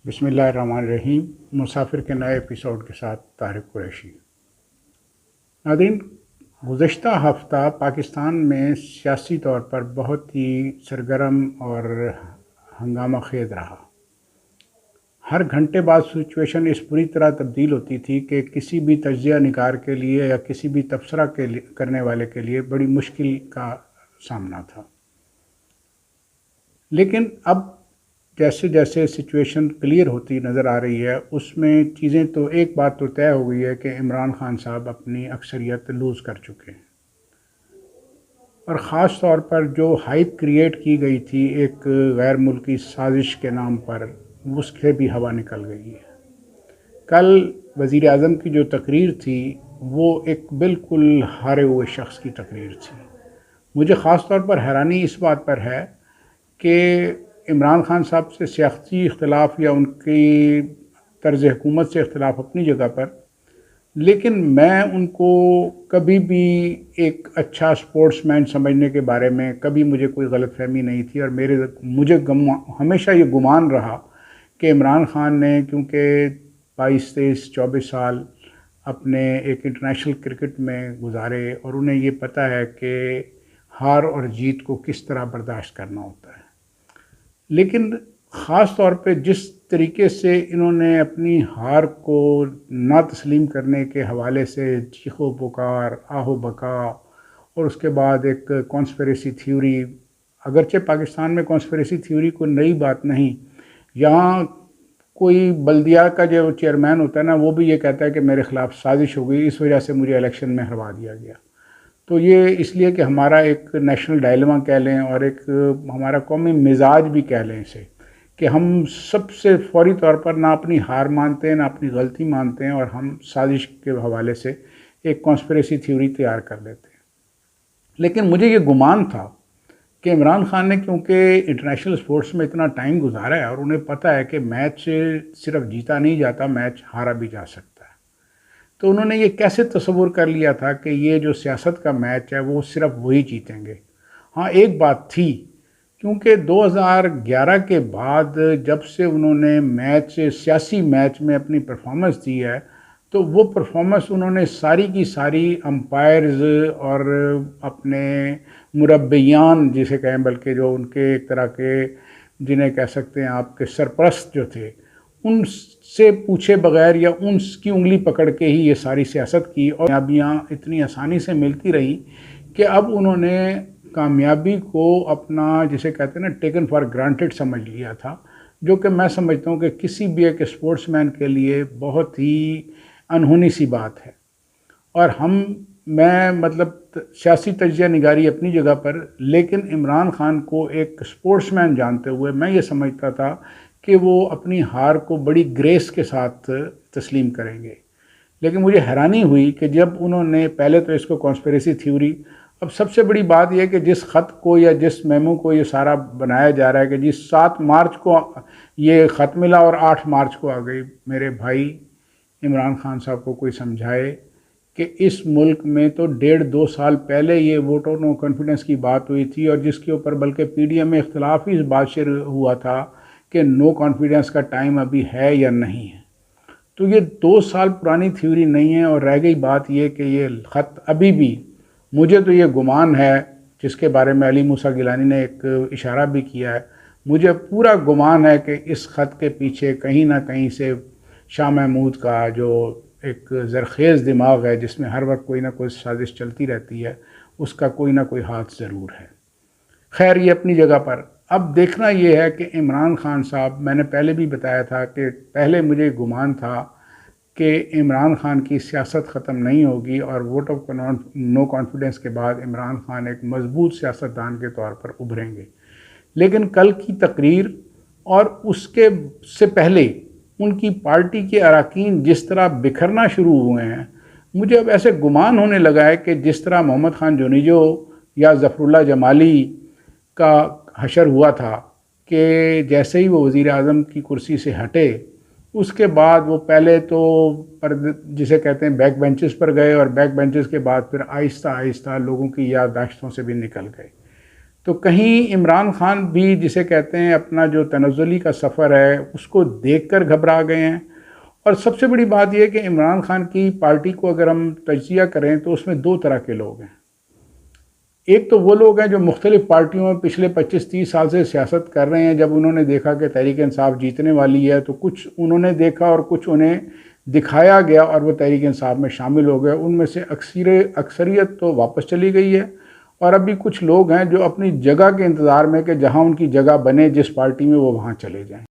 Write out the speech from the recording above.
بسم اللہ الرحمن الرحیم۔ مسافر کے نئے ایپیسوڈ کے ساتھ طارق قریشی۔ ناظرین، گزشتہ ہفتہ پاکستان میں سیاسی طور پر بہت ہی سرگرم اور ہنگامہ خیز رہا۔ ہر گھنٹے بعد سچویشن اس پوری طرح تبدیل ہوتی تھی کہ کسی بھی تجزیہ نگار کے لیے یا کسی بھی تبصرہ کرنے والے کے لیے بڑی مشکل کا سامنا تھا۔ لیکن اب جیسے جیسے سچویشن کلیئر ہوتی نظر آ رہی ہے، اس میں چیزیں تو ایک بات تو طے ہو گئی ہے کہ عمران خان صاحب اپنی اکثریت لوز کر چکے ہیں، اور خاص طور پر جو ہائپ کریٹ کی گئی تھی ایک غیر ملکی سازش کے نام پر، اس سے بھی ہوا نکل گئی ہے۔ کل وزیر اعظم کی جو تقریر تھی وہ ایک بالکل ہارے ہوئے شخص کی تقریر تھی۔ مجھے خاص طور پر حیرانی اس بات پر ہے کہ عمران خان صاحب سے سیاسی اختلاف یا ان کی طرز حکومت سے اختلاف اپنی جگہ پر، لیکن میں ان کو کبھی بھی ایک اچھا سپورٹس مین سمجھنے کے بارے میں کبھی مجھے کوئی غلط فہمی نہیں تھی، اور مجھے ہمیشہ یہ گمان رہا کہ عمران خان نے کیونکہ 22، 23، 24 سال اپنے ایک انٹرنیشنل کرکٹ میں گزارے، اور انہیں یہ پتہ ہے کہ ہار اور جیت کو کس طرح برداشت کرنا ہوتا ہے۔ لیکن خاص طور پہ جس طریقے سے انہوں نے اپنی ہار کو نہ تسلیم کرنے کے حوالے سے چیخو پکار، آہو بکا، اور اس کے بعد ایک کانسپریسی تھیوری، اگرچہ پاکستان میں کانسپریسی تھیوری کوئی نئی بات نہیں، یہاں کوئی بلدیہ کا جو چیئرمین ہوتا ہے نا، وہ بھی یہ کہتا ہے کہ میرے خلاف سازش ہو گئی، اس وجہ سے مجھے الیکشن میں ہروا دیا گیا۔ تو یہ اس لیے کہ ہمارا ایک نیشنل ڈائلما کہہ لیں، اور ایک ہمارا قومی مزاج بھی کہہ لیں اسے، کہ ہم سب سے فوری طور پر نہ اپنی ہار مانتے ہیں نہ اپنی غلطی مانتے ہیں، اور ہم سازش کے حوالے سے ایک کانسپریسی تھیوری تیار کر لیتے ہیں۔ لیکن مجھے یہ گمان تھا کہ عمران خان نے کیونکہ انٹرنیشنل سپورٹس میں اتنا ٹائم گزارا ہے، اور انہیں پتہ ہے کہ میچ صرف جیتا نہیں جاتا، میچ ہارا بھی جا سکتا ہے، تو انہوں نے یہ کیسے تصور کر لیا تھا کہ یہ جو سیاست کا میچ ہے وہ صرف وہی جیتیں گے۔ ہاں، ایک بات تھی، کیونکہ 2011 کے بعد جب سے انہوں نے سیاسی میچ میں اپنی پرفارمنس دی ہے، تو وہ پرفارمنس انہوں نے ساری کی ساری امپائرز اور اپنے مربیان جسے کہیں، بلکہ جو ان کے ایک طرح کے جنہیں کہہ سکتے ہیں آپ کے سرپرست جو تھے، ان سے پوچھے بغیر یا ان کی انگلی پکڑ کے ہی یہ ساری سیاست کی، اور کامیابیاں اتنی آسانی سے ملتی رہی کہ اب انہوں نے کامیابی کو اپنا جسے کہتے ہیں نا ٹیکن فار گرانٹیڈ سمجھ لیا تھا، جو کہ میں سمجھتا ہوں کہ کسی بھی ایک اسپورٹس مین کے لیے بہت ہی انہونی سی بات ہے۔ اور میں سیاسی تجزیہ نگاری اپنی جگہ پر، لیکن عمران خان کو ایک اسپورٹس مین جانتے ہوئے میں یہ سمجھتا تھا کہ وہ اپنی ہار کو بڑی گریس کے ساتھ تسلیم کریں گے۔ لیکن مجھے حیرانی ہوئی کہ جب انہوں نے پہلے تو اس کو کانسپریسی تھیوری، اب سب سے بڑی بات یہ کہ جس خط کو یا جس میمو کو یہ سارا بنایا جا رہا ہے کہ 7 مارچ کو یہ خط ملا اور 8 مارچ کو آ گئی، میرے بھائی عمران خان صاحب کو کوئی سمجھائے کہ اس ملک میں تو 1.5-2 سال پہلے یہ ووٹ آف نو کانفیڈنس کی بات ہوئی تھی، اور جس کے اوپر بلکہ پی ڈی ایم میں اختلاف ہی اس بات سے ہوا تھا کہ نو کانفیڈنس کا ٹائم ابھی ہے یا نہیں ہے۔ تو یہ 2 سال پرانی تھیوری نہیں ہے، اور رہ گئی بات یہ کہ یہ خط ابھی بھی، مجھے تو یہ گمان ہے، جس کے بارے میں علی موسیٰ گیلانی نے ایک اشارہ بھی کیا ہے، مجھے پورا گمان ہے کہ اس خط کے پیچھے کہیں نہ کہیں سے شاہ محمود کا جو ایک زرخیز دماغ ہے، جس میں ہر وقت کوئی نہ کوئی سازش چلتی رہتی ہے، اس کا کوئی نہ کوئی ہاتھ ضرور ہے۔ خیر، یہ اپنی جگہ پر۔ اب دیکھنا یہ ہے کہ عمران خان صاحب، میں نے پہلے بھی بتایا تھا کہ پہلے مجھے گمان تھا کہ عمران خان کی سیاست ختم نہیں ہوگی، اور ووٹ آف نو کانفیڈنس کے بعد عمران خان ایک مضبوط سیاستدان کے طور پر ابھریں گے۔ لیکن کل کی تقریر اور اس کے سے پہلے ان کی پارٹی کے اراکین جس طرح بکھرنا شروع ہوئے ہیں، مجھے اب ایسے گمان ہونے لگا ہے کہ جس طرح محمد خان جونیجو یا ظفر اللہ جمالی کا حشر ہوا تھا کہ جیسے ہی وہ وزیر اعظم کی کرسی سے ہٹے، اس کے بعد وہ پہلے تو جسے کہتے ہیں بیک بینچز پر گئے، اور بیک بینچز کے بعد پھر آہستہ آہستہ لوگوں کی یادداشتوں سے بھی نکل گئے۔ تو کہیں عمران خان بھی جسے کہتے ہیں اپنا جو تنزلی کا سفر ہے اس کو دیکھ کر گھبرا گئے ہیں. اور سب سے بڑی بات یہ کہ عمران خان کی پارٹی کو اگر ہم تجزیہ کریں تو اس میں دو طرح کے لوگ ہیں. ایک تو وہ لوگ ہیں جو مختلف پارٹیوں میں پچھلے 25-30 سال سے سیاست کر رہے ہیں. جب انہوں نے دیکھا کہ تحریک انصاف جیتنے والی ہے تو کچھ انہوں نے دیکھا اور کچھ انہیں دکھایا گیا اور وہ تحریک انصاف میں شامل ہو گئے. ان میں سے اکثریت تو واپس چلی گئی ہے اور ابھی کچھ لوگ ہیں جو اپنی جگہ کے انتظار میں کہ جہاں ان کی جگہ بنے جس پارٹی میں وہ وہاں چلے جائیں.